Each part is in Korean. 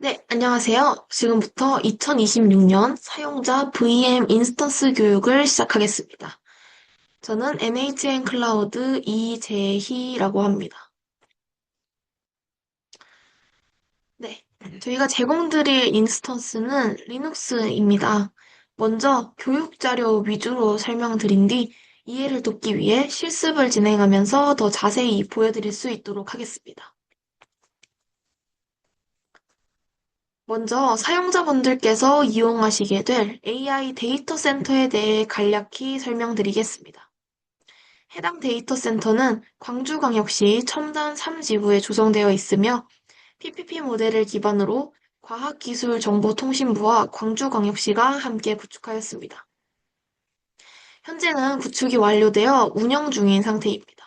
네, 안녕하세요. 지금부터 2026년 사용자 VM 인스턴스 교육을 시작하겠습니다. 저는 NHN 클라우드 이재희라고 합니다. 네, 저희가 제공드릴 인스턴스는 리눅스입니다. 먼저 교육 자료 위주로 설명드린 뒤 이해를 돕기 위해 실습을 진행하면서 더 자세히 보여드릴 수 있도록 하겠습니다. 먼저 사용자분들께서 이용하시게 될 AI 데이터 센터에 대해 간략히 설명드리겠습니다. 해당 데이터 센터는 광주광역시 첨단 3지구에 조성되어 있으며 PPP 모델을 기반으로 과학기술정보통신부와 광주광역시가 함께 구축하였습니다. 현재는 구축이 완료되어 운영 중인 상태입니다.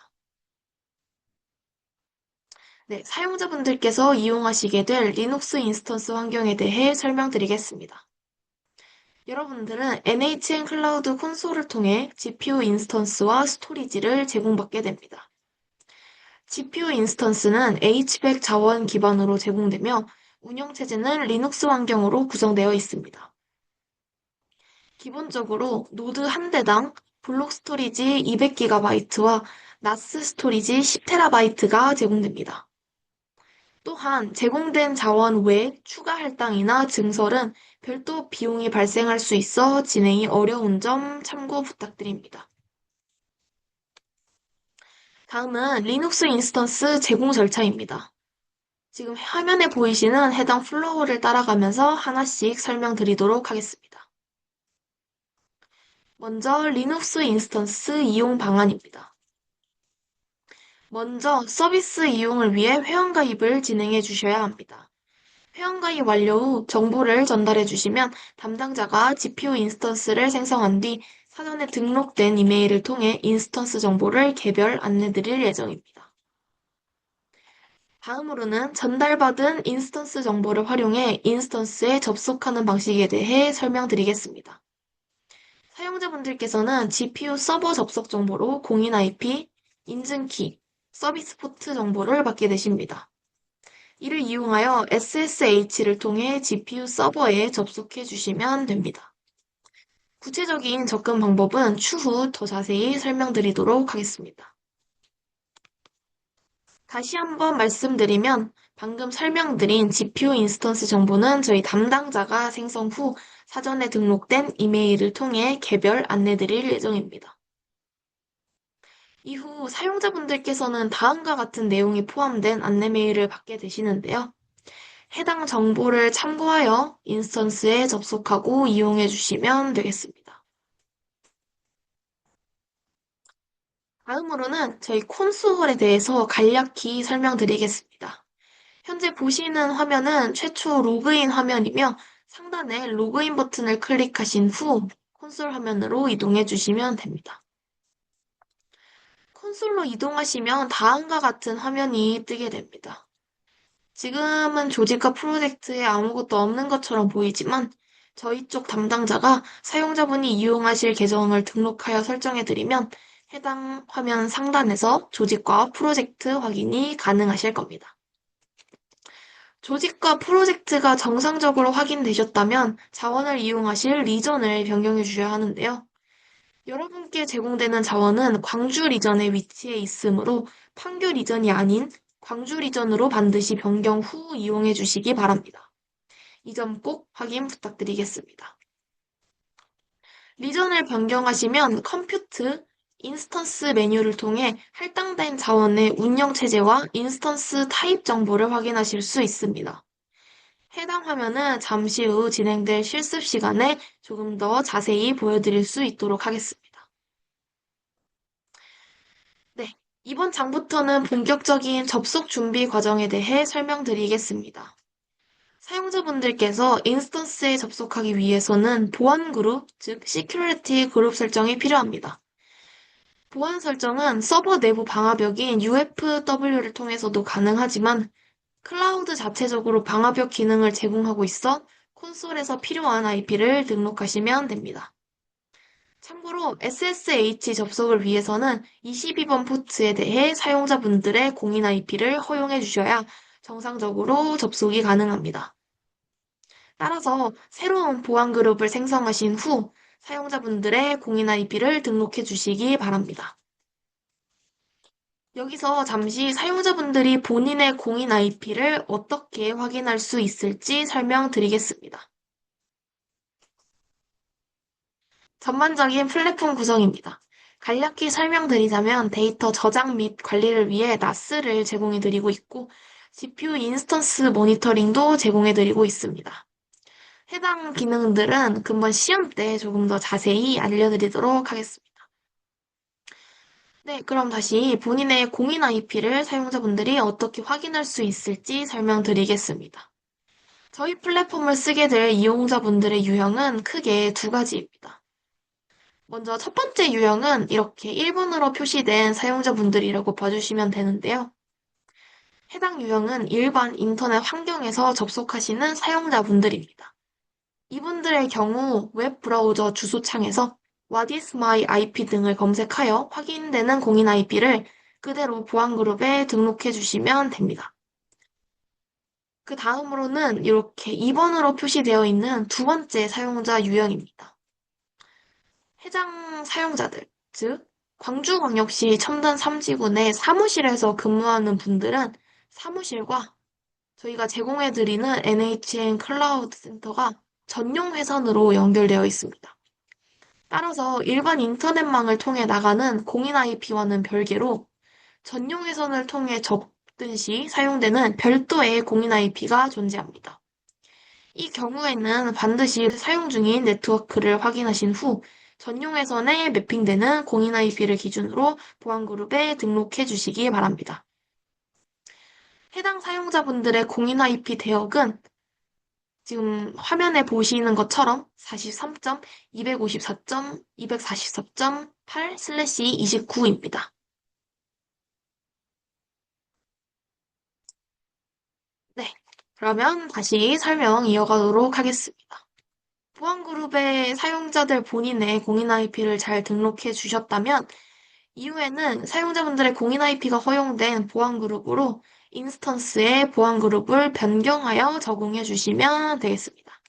네, 사용자분들께서 이용하시게 될 리눅스 인스턴스 환경에 대해 설명드리겠습니다. 여러분들은 NHN 클라우드 콘솔을 통해 GPU 인스턴스와 스토리지를 제공받게 됩니다. GPU 인스턴스는 H백 자원 기반으로 제공되며 운영체제는 리눅스 환경으로 구성되어 있습니다. 기본적으로 노드 한 대당 블록 스토리지 200GB와 나스 스토리지 10TB가 제공됩니다. 또한 제공된 자원 외 추가 할당이나 증설은 별도 비용이 발생할 수 있어 진행이 어려운 점 참고 부탁드립니다. 다음은 리눅스 인스턴스 제공 절차입니다. 지금 화면에 보이시는 해당 플로우를 따라가면서 하나씩 설명드리도록 하겠습니다. 먼저 리눅스 인스턴스 이용 방안입니다. 먼저 서비스 이용을 위해 회원가입을 진행해 주셔야 합니다. 회원가입 완료 후 정보를 전달해 주시면 담당자가 GPU 인스턴스를 생성한 뒤 사전에 등록된 이메일을 통해 인스턴스 정보를 개별 안내 드릴 예정입니다. 다음으로는 전달받은 인스턴스 정보를 활용해 인스턴스에 접속하는 방식에 대해 설명드리겠습니다. 사용자분들께서는 GPU 서버 접속 정보로 공인 IP, 인증키, 서비스 포트 정보를 받게 되십니다. 이를 이용하여 SSH를 통해 GPU 서버에 접속해 주시면 됩니다. 구체적인 접근 방법은 추후 더 자세히 설명드리도록 하겠습니다. 다시 한번 말씀드리면 방금 설명드린 GPU 인스턴스 정보는 저희 담당자가 생성 후 사전에 등록된 이메일을 통해 개별 안내드릴 예정입니다. 이후 사용자분들께서는 다음과 같은 내용이 포함된 안내 메일을 받게 되시는데요. 해당 정보를 참고하여 인스턴스에 접속하고 이용해 주시면 되겠습니다. 다음으로는 저희 콘솔에 대해서 간략히 설명드리겠습니다. 현재 보시는 화면은 최초 로그인 화면이며 상단에 로그인 버튼을 클릭하신 후 콘솔 화면으로 이동해 주시면 됩니다. 콘솔로 이동하시면 다음과 같은 화면이 뜨게 됩니다. 지금은 조직과 프로젝트에 아무것도 없는 것처럼 보이지만 저희 쪽 담당자가 사용자분이 이용하실 계정을 등록하여 설정해드리면 해당 화면 상단에서 조직과 프로젝트 확인이 가능하실 겁니다. 조직과 프로젝트가 정상적으로 확인되셨다면 자원을 이용하실 리전을 변경해 주셔야 하는데요. 여러분께 제공되는 자원은 광주 리전에 위치해 있으므로 판교 리전이 아닌 광주 리전으로 반드시 변경 후 이용해 주시기 바랍니다. 이 점 꼭 확인 부탁드리겠습니다. 리전을 변경하시면 컴퓨트, 인스턴스 메뉴를 통해 할당된 자원의 운영 체제와 인스턴스 타입 정보를 확인하실 수 있습니다. 해당 화면은 잠시 후 진행될 실습 시간에 조금 더 자세히 보여드릴 수 있도록 하겠습니다. 네, 이번 장부터는 본격적인 접속 준비 과정에 대해 설명드리겠습니다. 사용자분들께서 인스턴스에 접속하기 위해서는 보안 그룹, 즉 시큐리티 그룹 설정이 필요합니다. 보안 설정은 서버 내부 방화벽인 UFW를 통해서도 가능하지만 클라우드 자체적으로 방화벽 기능을 제공하고 있어 콘솔에서 필요한 IP를 등록하시면 됩니다. 참고로 SSH 접속을 위해서는 22번 포트에 대해 사용자분들의 공인 IP를 허용해 주셔야 정상적으로 접속이 가능합니다. 따라서 새로운 보안 그룹을 생성하신 후 사용자분들의 공인 IP를 등록해 주시기 바랍니다. 여기서 잠시 사용자분들이 본인의 공인 IP를 어떻게 확인할 수 있을지 설명드리겠습니다. 전반적인 플랫폼 구성입니다. 간략히 설명드리자면 데이터 저장 및 관리를 위해 NAS를 제공해드리고 있고 GPU 인스턴스 모니터링도 제공해드리고 있습니다. 해당 기능들은 금번 시험 때 조금 더 자세히 알려드리도록 하겠습니다. 네, 그럼 다시 본인의 공인 IP를 사용자분들이 어떻게 확인할 수 있을지 설명드리겠습니다. 저희 플랫폼을 쓰게 될 이용자분들의 유형은 크게 두 가지입니다. 먼저 첫 번째 유형은 이렇게 1번으로 표시된 사용자분들이라고 봐주시면 되는데요. 해당 유형은 일반 인터넷 환경에서 접속하시는 사용자분들입니다. 이분들의 경우 웹 브라우저 주소창에서 What is my IP 등을 검색하여 확인되는 공인 IP를 그대로 보안그룹에 등록해 주시면 됩니다. 그 다음으로는 이렇게 2번으로 표시되어 있는 두 번째 사용자 유형입니다. 해당 사용자들, 즉 광주광역시 첨단 3지구내 사무실에서 근무하는 분들은 사무실과 저희가 제공해드리는 NHN 클라우드 센터가 전용 회선으로 연결되어 있습니다. 따라서 일반 인터넷망을 통해 나가는 공인 IP와는 별개로 전용 회선을 통해 접근 시 사용되는 별도의 공인 IP가 존재합니다. 이 경우에는 반드시 사용 중인 네트워크를 확인하신 후 전용 회선에 매핑되는 공인 IP를 기준으로 보안그룹에 등록해 주시기 바랍니다. 해당 사용자분들의 공인 IP 대역은 지금 화면에 보시는 것처럼 43.254.244.8/29입니다. 네, 그러면 다시 설명 이어가도록 하겠습니다. 보안그룹의 사용자들 본인의 공인 IP를 잘 등록해 주셨다면 이후에는 사용자분들의 공인 IP가 허용된 보안그룹으로 인스턴스의 보안그룹을 변경하여 적용해 주시면 되겠습니다.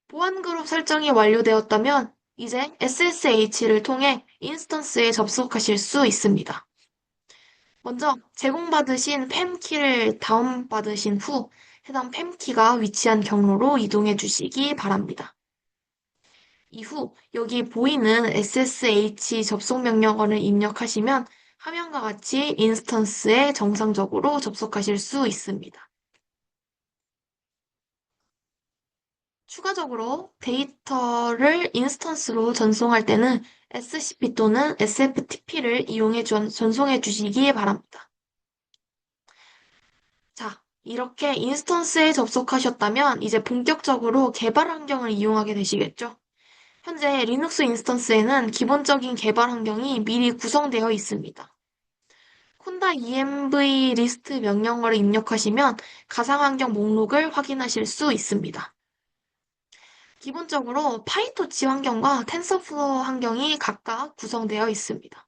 보안그룹 설정이 완료되었다면 이제 SSH를 통해 인스턴스에 접속하실 수 있습니다. 먼저 제공받으신 팸키를 다운받으신 후 해당 팸키가 위치한 경로로 이동해 주시기 바랍니다. 이후 여기 보이는 SSH 접속 명령어를 입력하시면 화면과 같이 인스턴스에 정상적으로 접속하실 수 있습니다. 추가적으로 데이터를 인스턴스로 전송할 때는 SCP 또는 SFTP를 이용해 전송해 주시기 바랍니다. 자, 이렇게 인스턴스에 접속하셨다면 이제 본격적으로 개발 환경을 이용하게 되시겠죠? 현재 리눅스 인스턴스에는 기본적인 개발 환경이 미리 구성되어 있습니다. 콘다 env 리스트 명령어를 입력하시면 가상 환경 목록을 확인하실 수 있습니다. 기본적으로 파이토치 환경과 텐서플로우 환경이 각각 구성되어 있습니다.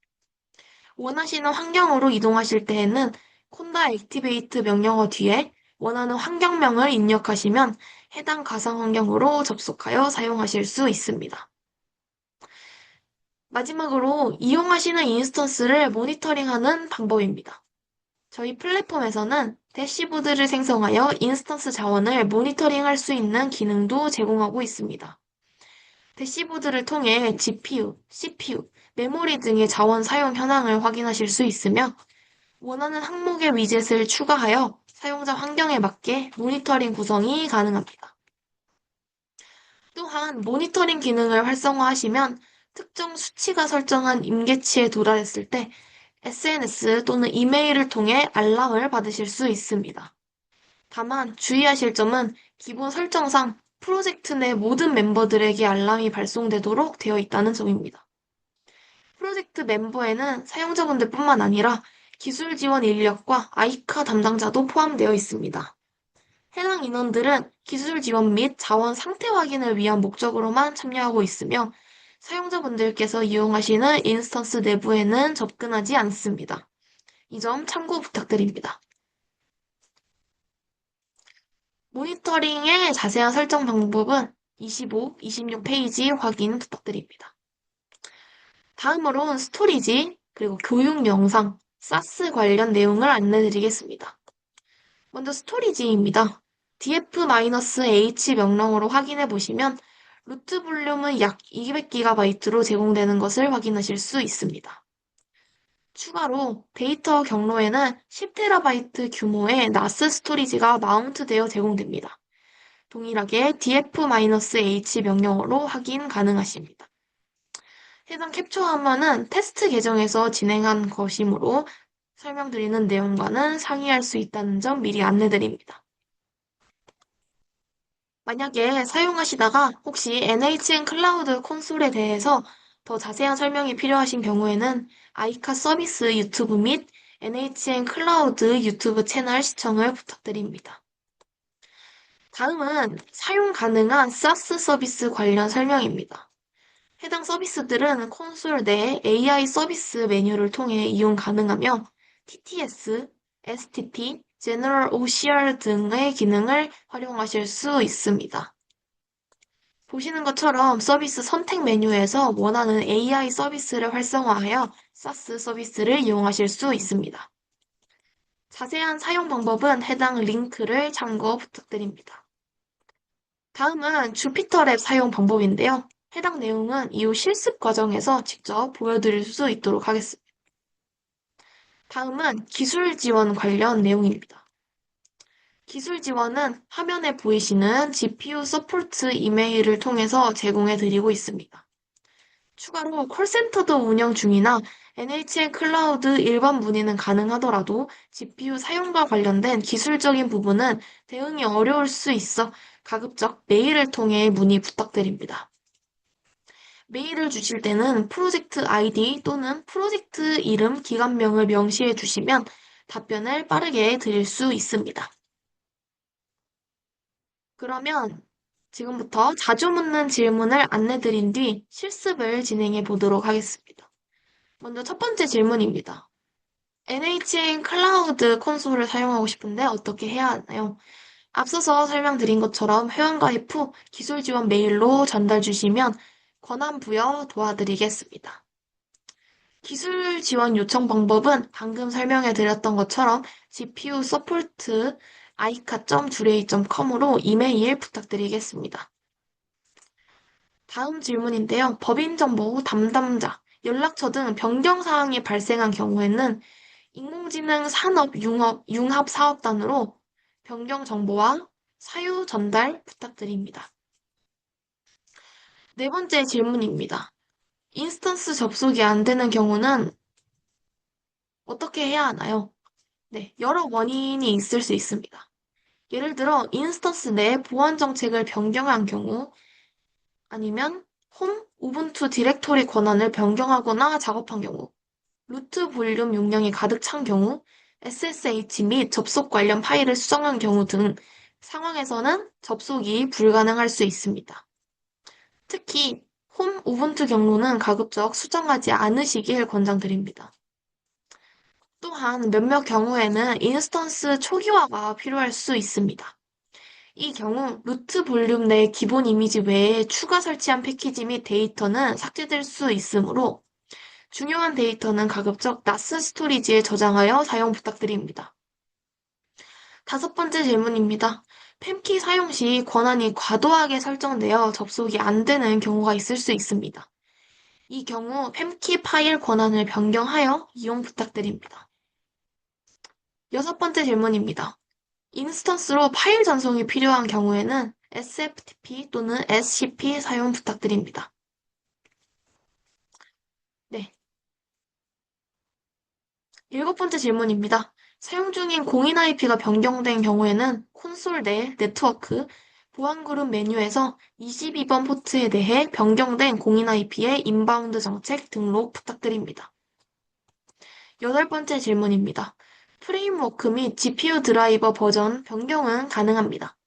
원하시는 환경으로 이동하실 때에는 콘다 액티베이트 명령어 뒤에 원하는 환경명을 입력하시면 해당 가상 환경으로 접속하여 사용하실 수 있습니다. 마지막으로 이용하시는 인스턴스를 모니터링하는 방법입니다. 저희 플랫폼에서는 대시보드를 생성하여 인스턴스 자원을 모니터링할 수 있는 기능도 제공하고 있습니다. 대시보드를 통해 GPU, CPU, 메모리 등의 자원 사용 현황을 확인하실 수 있으며 원하는 항목의 위젯을 추가하여 사용자 환경에 맞게 모니터링 구성이 가능합니다. 또한 모니터링 기능을 활성화하시면 특정 수치가 설정한 임계치에 도달했을 때 SNS 또는 이메일을 통해 알람을 받으실 수 있습니다. 다만 주의하실 점은 기본 설정상 프로젝트 내 모든 멤버들에게 알람이 발송되도록 되어 있다는 점입니다. 프로젝트 멤버에는 사용자분들뿐만 아니라 기술 지원 인력과 아이카 담당자도 포함되어 있습니다. 해당 인원들은 기술 지원 및 자원 상태 확인을 위한 목적으로만 참여하고 있으며 사용자분들께서 이용하시는 인스턴스 내부에는 접근하지 않습니다. 이 점 참고 부탁드립니다. 모니터링의 자세한 설정 방법은 25, 26페이지 확인 부탁드립니다. 다음으로는 스토리지, 그리고 교육 영상, 사스 관련 내용을 안내드리겠습니다. 먼저 스토리지입니다. df-h 명령어로 확인해 보시면 루트 볼륨은 약 200GB로 제공되는 것을 확인하실 수 있습니다. 추가로 데이터 경로에는 10TB 규모의 나스 스토리지가 마운트되어 제공됩니다. 동일하게 df-h 명령어로 확인 가능하십니다. 해당 캡처 화면은 테스트 계정에서 진행한 것이므로 설명드리는 내용과는 상이할 수 있다는 점 미리 안내드립니다. 만약에 사용하시다가 혹시 NHN 클라우드 콘솔에 대해서 더 자세한 설명이 필요하신 경우에는 아이카 서비스 유튜브 및 NHN 클라우드 유튜브 채널 시청을 부탁드립니다. 다음은 사용 가능한 사스 서비스 관련 설명입니다. 해당 서비스들은 콘솔 내 AI 서비스 메뉴를 통해 이용 가능하며 TTS, STP, General OCR 등의 기능을 활용하실 수 있습니다. 보시는 것처럼 서비스 선택 메뉴에서 원하는 AI 서비스를 활성화하여 사스 서비스를 이용하실 수 있습니다. 자세한 사용 방법은 해당 링크를 참고 부탁드립니다. 다음은 주피터랩 사용 방법인데요. 해당 내용은 이후 실습 과정에서 직접 보여드릴 수 있도록 하겠습니다. 다음은 기술 지원 관련 내용입니다. 기술 지원은 화면에 보이시는 GPU 서포트 이메일을 통해서 제공해 드리고 있습니다. 추가로 콜센터도 운영 중이나 NHN 클라우드 일반 문의는 가능하더라도 GPU 사용과 관련된 기술적인 부분은 대응이 어려울 수 있어 가급적 메일을 통해 문의 부탁드립니다. 메일을 주실 때는 프로젝트 아이디 또는 프로젝트 이름, 기관명을 명시해 주시면 답변을 빠르게 드릴 수 있습니다. 그러면 지금부터 자주 묻는 질문을 안내드린 뒤 실습을 진행해 보도록 하겠습니다. 먼저 첫 번째 질문입니다. NHN 클라우드 콘솔을 사용하고 싶은데 어떻게 해야 하나요? 앞서서 설명드린 것처럼 회원가입 후 기술 지원 메일로 전달 주시면 권한 부여 도와드리겠습니다. 기술 지원 요청 방법은 방금 설명해 드렸던 것처럼 GPU support aika.ju레이.com으로 이메일 부탁드리겠습니다. 다음 질문인데요. 법인정보 담당자, 연락처 등 변경 사항이 발생한 경우에는 인공지능 산업 융합 사업단으로 변경 정보와 사유 전달 부탁드립니다. 네 번째 질문입니다. 인스턴스 접속이 안 되는 경우는 어떻게 해야 하나요? 네, 여러 원인이 있을 수 있습니다. 예를 들어, 인스턴스 내 보안 정책을 변경한 경우, 아니면 홈, 우분투 디렉토리 권한을 변경하거나 작업한 경우, 루트 볼륨 용량이 가득 찬 경우, SSH 및 접속 관련 파일을 수정한 경우 등 상황에서는 접속이 불가능할 수 있습니다. 특히 홈 우분투 경로는 가급적 수정하지 않으시길 권장드립니다. 또한 몇몇 경우에는 인스턴스 초기화가 필요할 수 있습니다. 이 경우 루트 볼륨 내 기본 이미지 외에 추가 설치한 패키지 및 데이터는 삭제될 수 있으므로 중요한 데이터는 가급적 나스 스토리지에 저장하여 사용 부탁드립니다. 다섯 번째 질문입니다. 팸키 사용 시 권한이 과도하게 설정되어 접속이 안 되는 경우가 있을 수 있습니다. 이 경우 팸키 파일 권한을 변경하여 이용 부탁드립니다. 여섯 번째 질문입니다. 인스턴스로 파일 전송이 필요한 경우에는 SFTP 또는 SCP 사용 부탁드립니다. 네. 일곱 번째 질문입니다. 사용 중인 공인 IP가 변경된 경우에는 콘솔 내 네트워크 보안 그룹 메뉴에서 22번 포트에 대해 변경된 공인 IP의 인바운드 정책 등록 부탁드립니다. 여덟 번째 질문입니다. 프레임워크 및 GPU 드라이버 버전 변경은 가능합니다.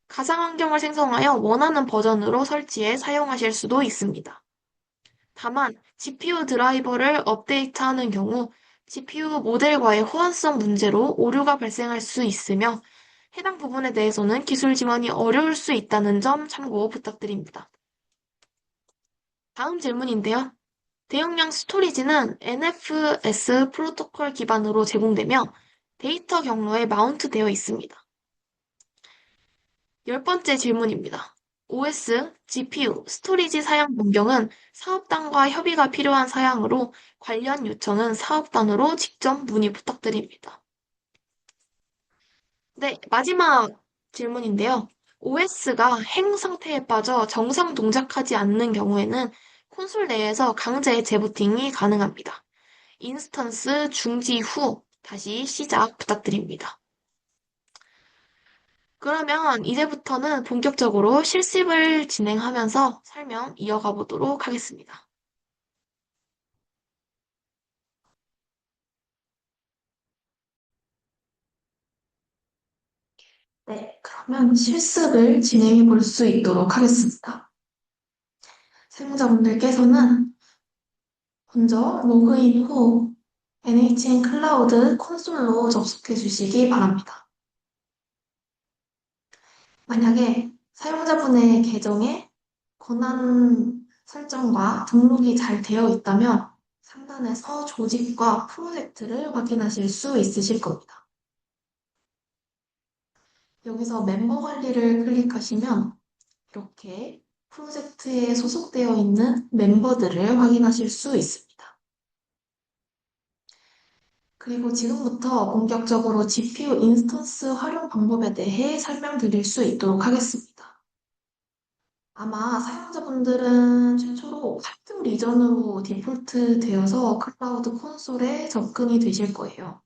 가상 환경을 생성하여 원하는 버전으로 설치해 사용하실 수도 있습니다. 다만 GPU 드라이버를 업데이트하는 경우 GPU 모델과의 호환성 문제로 오류가 발생할 수 있으며 해당 부분에 대해서는 기술 지원이 어려울 수 있다는 점 참고 부탁드립니다. 다음 질문인데요. 대용량 스토리지는 NFS 프로토콜 기반으로 제공되며 데이터 경로에 마운트되어 있습니다. 열 번째 질문입니다. OS, GPU, 스토리지 사양 변경은 사업단과 협의가 필요한 사양으로 관련 요청은 사업단으로 직접 문의 부탁드립니다. 네, 마지막 질문인데요. OS가 행 상태에 빠져 정상 동작하지 않는 경우에는 콘솔 내에서 강제 재부팅이 가능합니다. 인스턴스 중지 후 다시 시작 부탁드립니다. 그러면 이제부터는 본격적으로 실습을 진행하면서 설명 이어가 보도록 하겠습니다. 네, 그러면 실습을 진행해 볼 수 있도록 하겠습니다. 사용자분들께서는 먼저 로그인 후 NHN 클라우드 콘솔로 접속해 주시기 바랍니다. 만약에 사용자분의 계정에 권한 설정과 등록이 잘 되어 있다면 상단에서 조직과 프로젝트를 확인하실 수 있으실 겁니다. 여기서 멤버 관리를 클릭하시면 이렇게 프로젝트에 소속되어 있는 멤버들을 확인하실 수 있습니다. 그리고 지금부터 본격적으로 GPU 인스턴스 활용 방법에 대해 설명드릴 수 있도록 하겠습니다. 아마 사용자분들은 최초로 학교 리전으로 디폴트 되어서 클라우드 콘솔에 접근이 되실 거예요.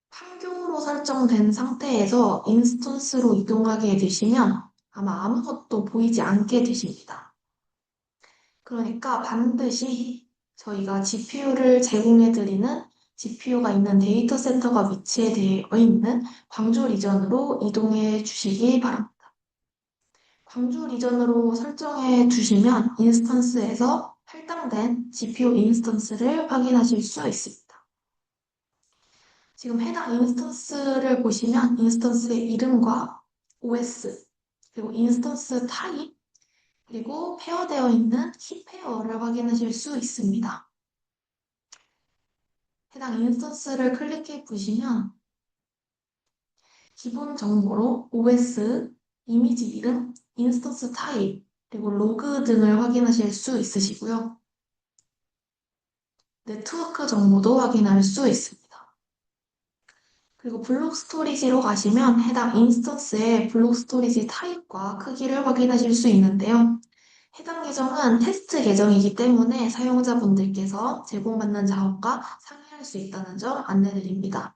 판교로 설정된 상태에서 인스턴스로 이동하게 되시면 아마 아무것도 보이지 않게 되십니다. 그러니까 반드시 저희가 GPU를 제공해드리는 GPU가 있는 데이터 센터가 위치되어 있는 광주 리전으로 이동해 주시기 바랍니다. 광주 리전으로 설정해 두시면 인스턴스에서 할당된 GPU 인스턴스를 확인하실 수 있습니다. 지금 해당 인스턴스를 보시면 인스턴스의 이름과 OS, 그리고 인스턴스 타입, 그리고 페어되어 있는 키 페어를 확인하실 수 있습니다. 해당 인스턴스를 클릭해 보시면 기본 정보로 OS, 이미지 이름, 인스턴스 타입, 그리고 로그 등을 확인하실 수 있으시고요. 네트워크 정보도 확인할 수 있습니다. 그리고 블록 스토리지로 가시면 해당 인스턴스의 블록 스토리지 타입과 크기를 확인하실 수 있는데요. 해당 계정은 테스트 계정이기 때문에 사용자분들께서 제공받는 자원과 상의할 수 있다는 점 안내드립니다.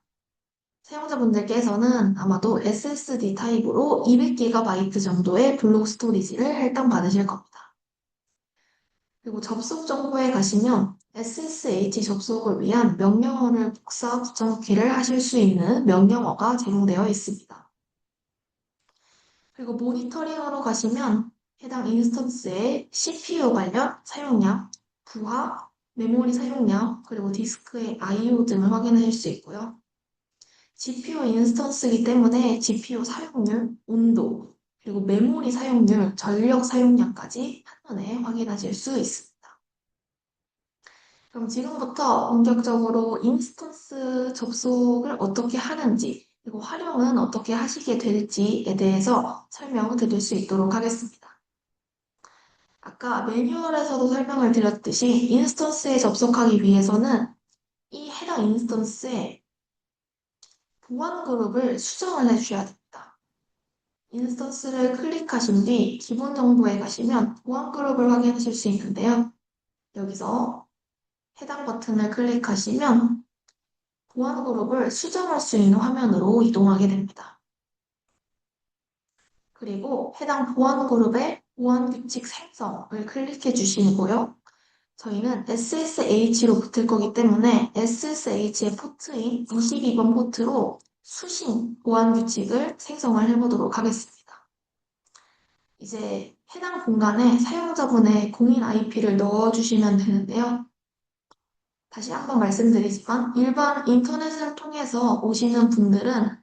사용자분들께서는 아마도 SSD 타입으로 200GB 정도의 블록 스토리지를 할당받으실 겁니다. 그리고 접속 정보에 가시면 SSH 접속을 위한 명령어를 복사 붙여넣기를 하실 수 있는 명령어가 제공되어 있습니다. 그리고 모니터링으로 가시면 해당 인스턴스의 CPU 관련 사용량, 부하, 메모리 사용량, 그리고 디스크의 I/O 등을 확인하실 수 있고요. GPU 인스턴스이기 때문에 GPU 사용률, 온도, 그리고 메모리 사용률, 전력 사용량까지 한눈에 확인하실 수 있습니다. 그럼 지금부터 본격적으로 인스턴스 접속을 어떻게 하는지, 그리고 활용은 어떻게 하시게 될지에 대해서 설명을 드릴 수 있도록 하겠습니다. 아까 매뉴얼에서도 설명을 드렸듯이 인스턴스에 접속하기 위해서는 이 해당 인스턴스에 보안 그룹을 수정을 해주셔야 됩니다. 인스턴스를 클릭하신 뒤 기본 정보에 가시면 보안 그룹을 확인하실 수 있는데요. 여기서 해당 버튼을 클릭하시면 보안 그룹을 수정할 수 있는 화면으로 이동하게 됩니다. 그리고 해당 보안 그룹의 보안 규칙 생성을 클릭해 주시고요. 저희는 SSH로 붙을 거기 때문에 SSH의 포트인 22번 포트로 수신 보안 규칙을 생성을 해보도록 하겠습니다. 이제 해당 공간에 사용자분의 공인 IP를 넣어주시면 되는데요. 다시 한번 말씀드리지만 일반 인터넷을 통해서 오시는 분들은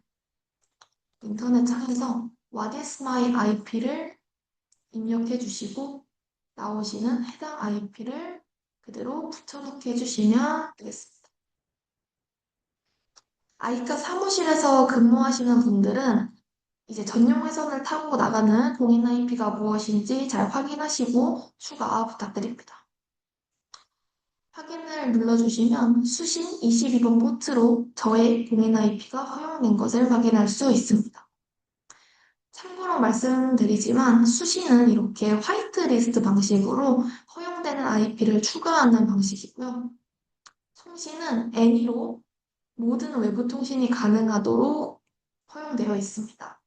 인터넷 창에서 What is my IP를 입력해 주시고 나오시는 해당 IP를 그대로 붙여넣기 해주시면 되겠습니다. 아이카 사무실에서 근무하시는 분들은 이제 전용 회선을 타고 나가는 공인 IP가 무엇인지 잘 확인하시고 추가 부탁드립니다. 확인을 눌러주시면 수신 22번 포트로 저의 공인 IP가 허용된 것을 확인할 수 있습니다. 참고로 말씀드리지만 수신은 이렇게 화이트리스트 방식으로 허용되는 IP를 추가하는 방식이고요. 통신은 Any로 모든 외부 통신이 가능하도록 허용되어 있습니다.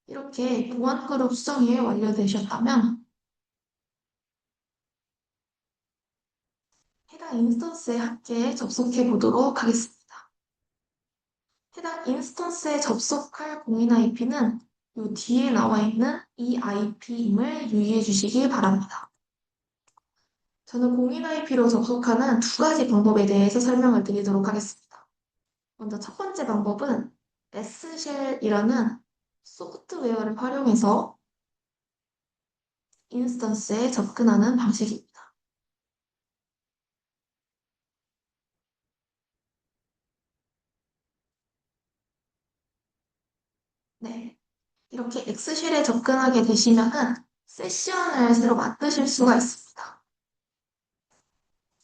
이렇게 보안그룹 수정이 완료되셨다면 해당 인스턴스에 함께 접속해 보도록 하겠습니다. 해당 인스턴스에 접속할 공인 IP는 이 뒤에 나와 있는 이 IP임을 유의해 주시기 바랍니다. 저는 공인 IP로 접속하는 두 가지 방법에 대해서 설명을 드리도록 하겠습니다. 먼저 첫 번째 방법은 S쉘이라는 소프트웨어를 활용해서 인스턴스에 접근하는 방식입니다. 네, 이렇게 엑스쉘에 접근하게 되시면은 세션을 새로 만드실 수가 있습니다.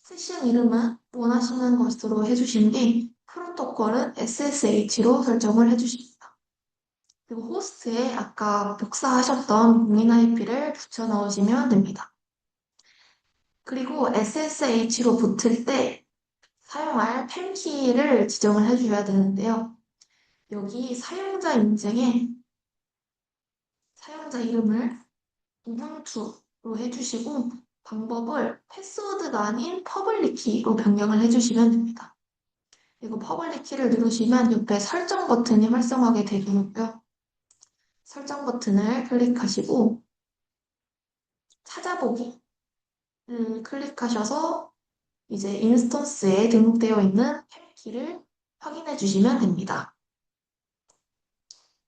세션 이름은 원하시는 것으로 해주신 뒤 프로토콜은 SSH로 설정을 해주십니다. 그리고 호스트에 아까 복사하셨던 공인 IP를 붙여 넣으시면 됩니다. 그리고 SSH로 붙을 때 사용할 팬키를 지정을 해주셔야 되는데요. 여기 사용자 인증에 사용자 이름을 우분투로 해주시고 방법을 패스워드가 아닌 퍼블릭 키로 변경을 해주시면 됩니다. 그리고 퍼블릭 키를 누르시면 옆에 설정 버튼이 활성화하게 되고요. 설정 버튼을 클릭하시고 찾아보기를 클릭하셔서 이제 인스턴스에 등록되어 있는 탭키를 확인해 주시면 됩니다.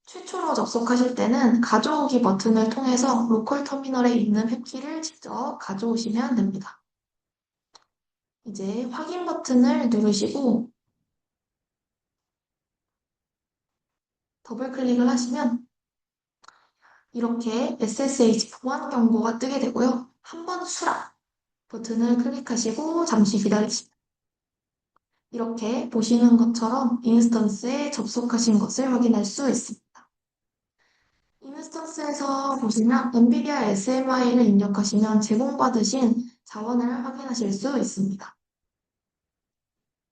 최초로 접속하실 때는 가져오기 버튼을 통해서 로컬 터미널에 있는 탭키를 직접 가져오시면 됩니다. 이제 확인 버튼을 누르시고 더블 클릭을 하시면 이렇게 SSH 보안 경고가 뜨게 되고요. 한 번 수락 버튼을 클릭하시고 잠시 기다리시면 이렇게 보시는 것처럼 인스턴스에 접속하신 것을 확인할 수 있습니다. 인스턴스에서 보시면 엔비디아 SMI를 입력하시면 제공받으신 자원을 확인하실 수 있습니다.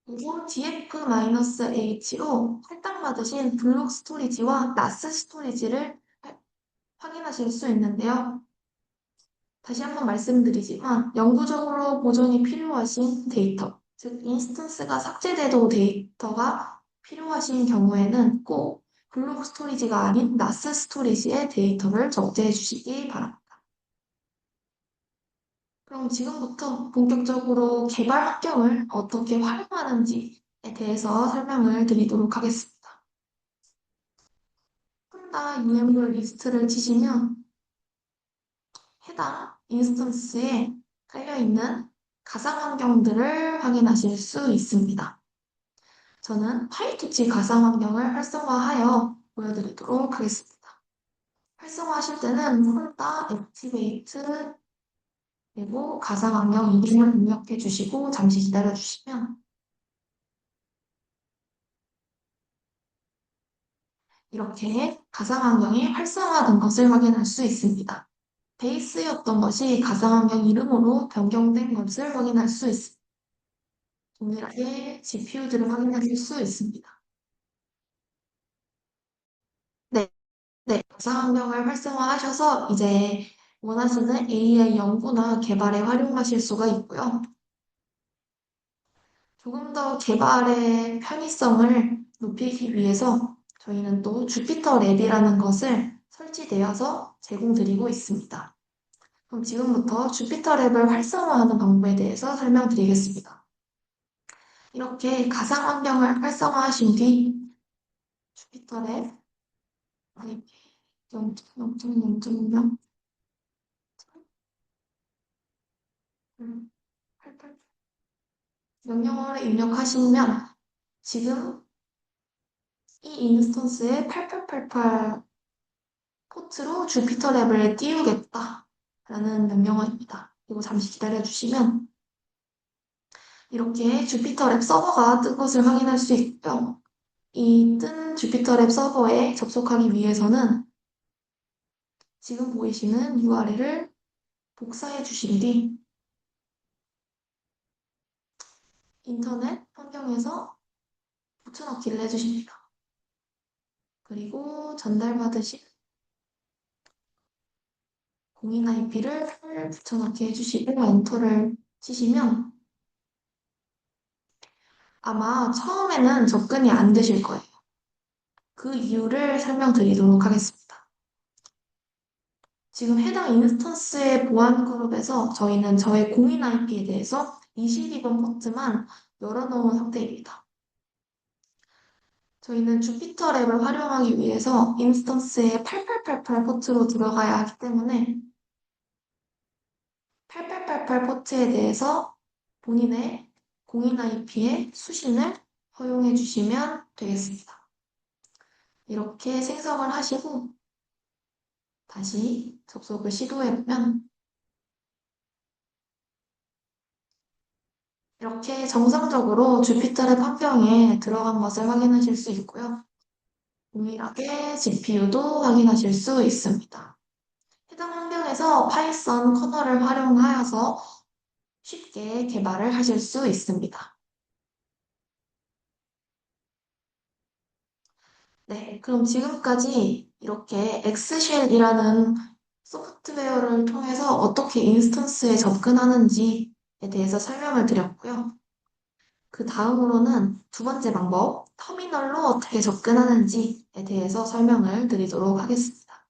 그리고 DF-H로 할당받으신 블록 스토리지와 나스 스토리지를 확인하실 수 있는데요. 다시 한번 말씀드리지만 영구적으로 보존이 필요하신 데이터, 즉 인스턴스가 삭제돼도 데이터가 필요하신 경우에는 꼭 블록 스토리지가 아닌 나스 스토리지의 데이터를 적재해 주시기 바랍니다. 그럼 지금부터 본격적으로 개발 환경을 어떻게 활용하는지에 대해서 설명을 드리도록 하겠습니다. 혼다 UML 리스트를 치시면 해당 인스턴스에 깔려있는 가상 환경들을 확인하실 수 있습니다. 저는 파이토치 가상 환경을 활성화하여 보여드리도록 하겠습니다. 활성화하실 때는 홀다 액티베이트 그리고 가상 환경 이름을 입력해 주시고 잠시 기다려 주시면 이렇게 가상 환경이 활성화된 것을 확인할 수 있습니다. 베이스였던 것이 가상 환경 이름으로 변경된 것을 확인할 수 있습니다. 동일하게 GPU들을 확인하실 수 있습니다. 네, 네. 가상 환경을 활성화하셔서 이제 원하시는 AI 연구나 개발에 활용하실 수가 있고요. 조금 더 개발의 편의성을 높이기 위해서 저희는 또 주피터 랩이라는 것을 설치되어서 제공드리고 있습니다. 그럼 지금부터 주피터 랩을 활성화하는 방법에 대해서 설명드리겠습니다. 이렇게 가상 환경을 활성화하신 뒤 주피터 랩 아니, 0.0.0.0 명령어를 입력하시면 지금 이 인스턴스에 8888 포트로 주피터 랩을 띄우겠다 라는 명령어입니다. 그리고 잠시 기다려주시면 이렇게 주피터 랩 서버가 뜬 것을 확인할 수 있고요. 이 뜬 주피터 랩 서버에 접속하기 위해서는 지금 보이시는 URL을 복사해 주신 뒤 인터넷 환경에서 붙여넣기를 해주십니다. 그리고 전달받으신 공인 IP를 붙여넣기 해주시고 엔터를 치시면 아마 처음에는 접근이 안 되실 거예요. 그 이유를 설명드리도록 하겠습니다. 지금 해당 인스턴스의 보안 그룹에서 저희는 저의 공인 IP에 대해서 22번 포트만 열어놓은 상태입니다. 저희는 주피터 랩을 활용하기 위해서 인스턴스에 8888 포트로 들어가야 하기 때문에 8888 포트에 대해서 본인의 공인 IP의 수신을 허용해 주시면 되겠습니다. 이렇게 생성을 하시고 다시 접속을 시도해보면 이렇게 정상적으로 주피터랩 환경에 들어간 것을 확인하실 수 있고요. 동일하게 GPU도 확인하실 수 있습니다. 해당 환경에서 파이썬 커널을 활용하여서 쉽게 개발을 하실 수 있습니다. 네, 그럼 지금까지 이렇게 엑스쉘이라는 소프트웨어를 통해서 어떻게 인스턴스에 접근하는지에 대해서 설명을 드렸고요. 그 다음으로는 두 번째 방법, 터미널로 어떻게 접근하는지에 대해서 설명을 드리도록 하겠습니다.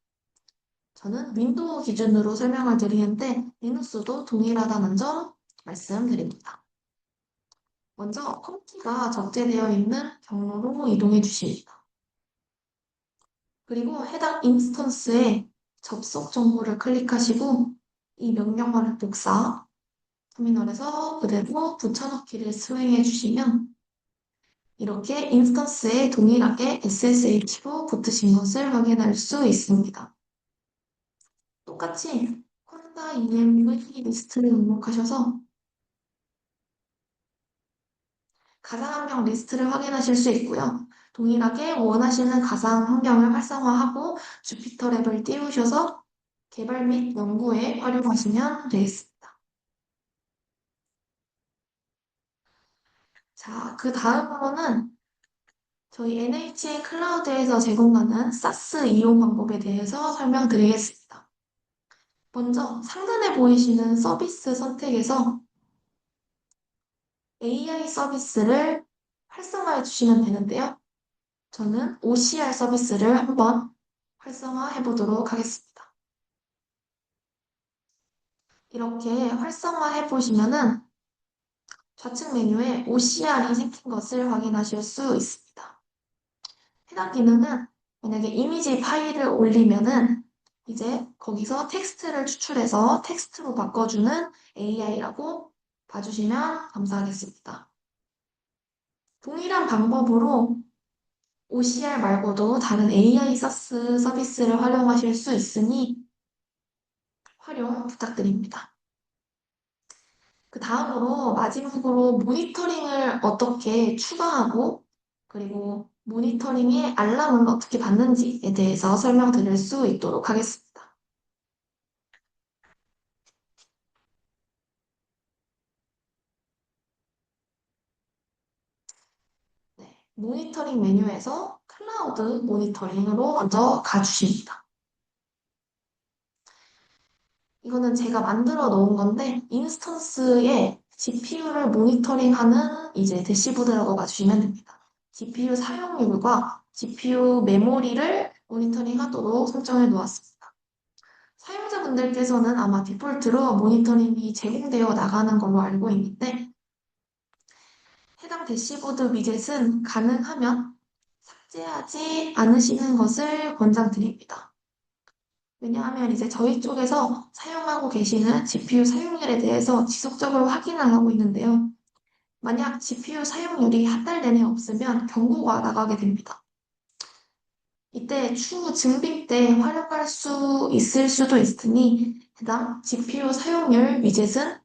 저는 윈도우 기준으로 설명을 드리는데 리눅스도 동일하다는 점 말씀드립니다. 먼저 컴퓨터가 적재되어 있는 경로로 이동해 주십니다. 그리고 해당 인스턴스에 접속 정보를 클릭하시고 이 명령어를 복사, 터미널에서 그대로 붙여넣기를 수행해 주시면 이렇게 인스턴스에 동일하게 SSH로 붙으신 것을 확인할 수 있습니다. 똑같이 콘다 EMV 리스트를 등록하셔서 가상 환경 리스트를 확인하실 수 있고요. 동일하게 원하시는 가상 환경을 활성화하고 주피터 랩을 띄우셔서 개발 및 연구에 활용하시면 되겠습니다. 자, 그 다음으로는 저희 NHN 클라우드에서 제공하는 사스 이용 방법에 대해서 설명드리겠습니다. 먼저 상단에 보이시는 서비스 선택에서 AI 서비스를 활성화해 주시면 되는데요. 저는 OCR 서비스를 한번 활성화해 보도록 하겠습니다. 이렇게 활성화해 보시면은 좌측 메뉴에 OCR이 생긴 것을 확인하실 수 있습니다. 해당 기능은 만약에 이미지 파일을 올리면은 이제 거기서 텍스트를 추출해서 텍스트로 바꿔주는 AI라고 봐주시면 감사하겠습니다. 동일한 방법으로 OCR 말고도 다른 AI 사스 서비스를 활용하실 수 있으니 활용 부탁드립니다. 그 다음으로 마지막으로 모니터링을 어떻게 추가하고 그리고 모니터링의 알람을 어떻게 받는지에 대해서 설명드릴 수 있도록 하겠습니다. 네, 모니터링 메뉴에서 클라우드 모니터링으로 먼저 가주십니다. 이거는 제가 만들어 놓은 건데 인스턴스에 GPU를 모니터링하는 이제 대시보드라고 봐주시면 됩니다. GPU 사용률과 GPU 메모리를 모니터링하도록 설정해 놓았습니다. 사용자분들께서는 아마 디폴트로 모니터링이 제공되어 나가는 걸로 알고 있는데 해당 대시보드 위젯은 가능하면 삭제하지 않으시는 것을 권장드립니다. 왜냐하면 이제 저희 쪽에서 사용하고 계시는 GPU 사용률에 대해서 지속적으로 확인을 하고 있는데요. 만약 GPU 사용률이 한 달 내내 없으면 경고가 나가게 됩니다. 이때 추후 증빙 때 활용할 수 있을 수도 있으니 해당 GPU 사용률 위젯은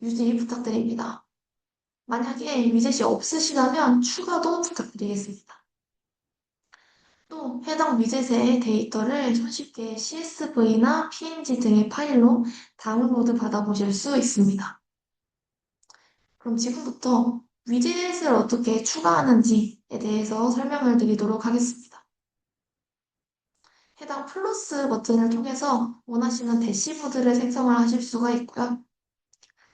유지 부탁드립니다. 만약에 위젯이 없으시다면 추가도 부탁드리겠습니다. 또 해당 위젯의 데이터를 손쉽게 CSV나 PNG 등의 파일로 다운로드 받아보실 수 있습니다. 그럼 지금부터 위젯을 어떻게 추가하는지에 대해서 설명을 드리도록 하겠습니다. 해당 플러스 버튼을 통해서 원하시는 대시보드를 생성을 하실 수가 있고요.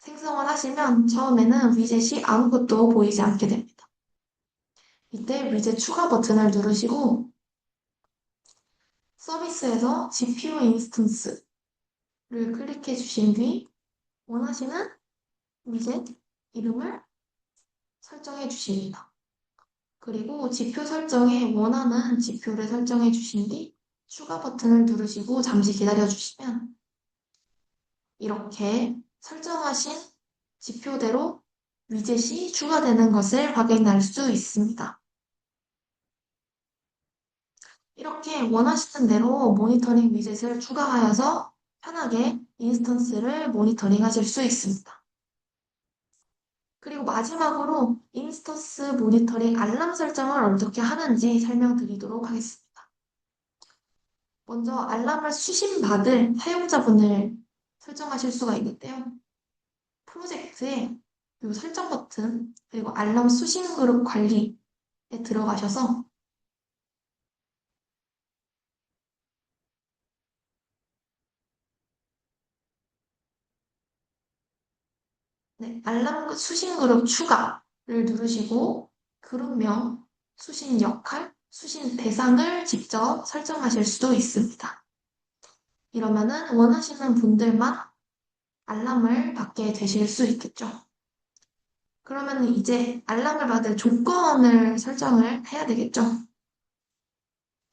생성을 하시면 처음에는 위젯이 아무것도 보이지 않게 됩니다. 이때 위젯 추가 버튼을 누르시고 서비스에서 GPU 인스턴스를 클릭해 주신 뒤 원하시는 위젯 이름을 설정해 주십니다. 그리고 지표 설정에 원하는 지표를 설정해 주신 뒤 추가 버튼을 누르시고 잠시 기다려 주시면 이렇게 설정하신 지표대로 위젯이 추가되는 것을 확인할 수 있습니다. 이렇게 원하시는 대로 모니터링 위젯을 추가하여서 편하게 인스턴스를 모니터링 하실 수 있습니다. 그리고 마지막으로 인스턴스 모니터링 알람 설정을 어떻게 하는지 설명드리도록 하겠습니다. 먼저 알람을 수신받을 사용자분을 설정하실 수가 있는데요. 프로젝트에 이 설정 버튼 그리고 알람 수신 그룹 관리에 들어가셔서 네, 알람 수신 그룹 추가를 누르시고 그룹명, 수신 역할, 수신 대상을 직접 설정하실 수도 있습니다. 이러면은 원하시는 분들만 알람을 받게 되실 수 있겠죠. 그러면 이제 알람을 받을 조건을 설정을 해야 되겠죠.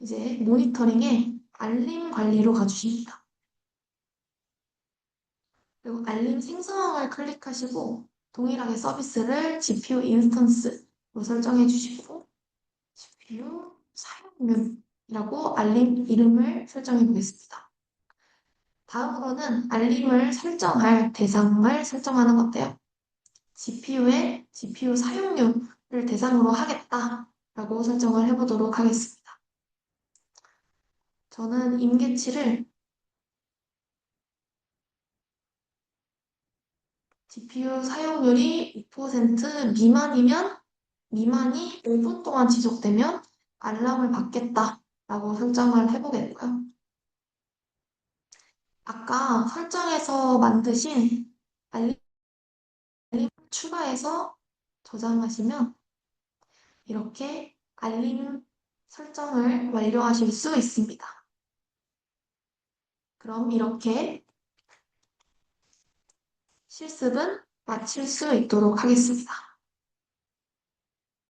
이제 모니터링에 알림 관리로 가주십니다. 그리고 알림 생성을 클릭하시고 동일하게 서비스를 GPU 인스턴스로 설정해 주시고 GPU 사용률이라고 알림 이름을 설정해 보겠습니다. 다음으로는 알림을 설정할 대상을 설정하는 건데요. GPU의 GPU 사용률을 대상으로 하겠다라고 설정을 해보도록 하겠습니다. 저는 임계치를 GPU 사용률이 5% 미만이면 미만이 5분 동안 지속되면 알람을 받겠다라고 설정을 해보겠고요. 아까 설정해서 만드신 알림 추가해서 저장하시면 이렇게 알림 설정을 완료하실 수 있습니다. 그럼 이렇게 실습은 마칠 수 있도록 하겠습니다.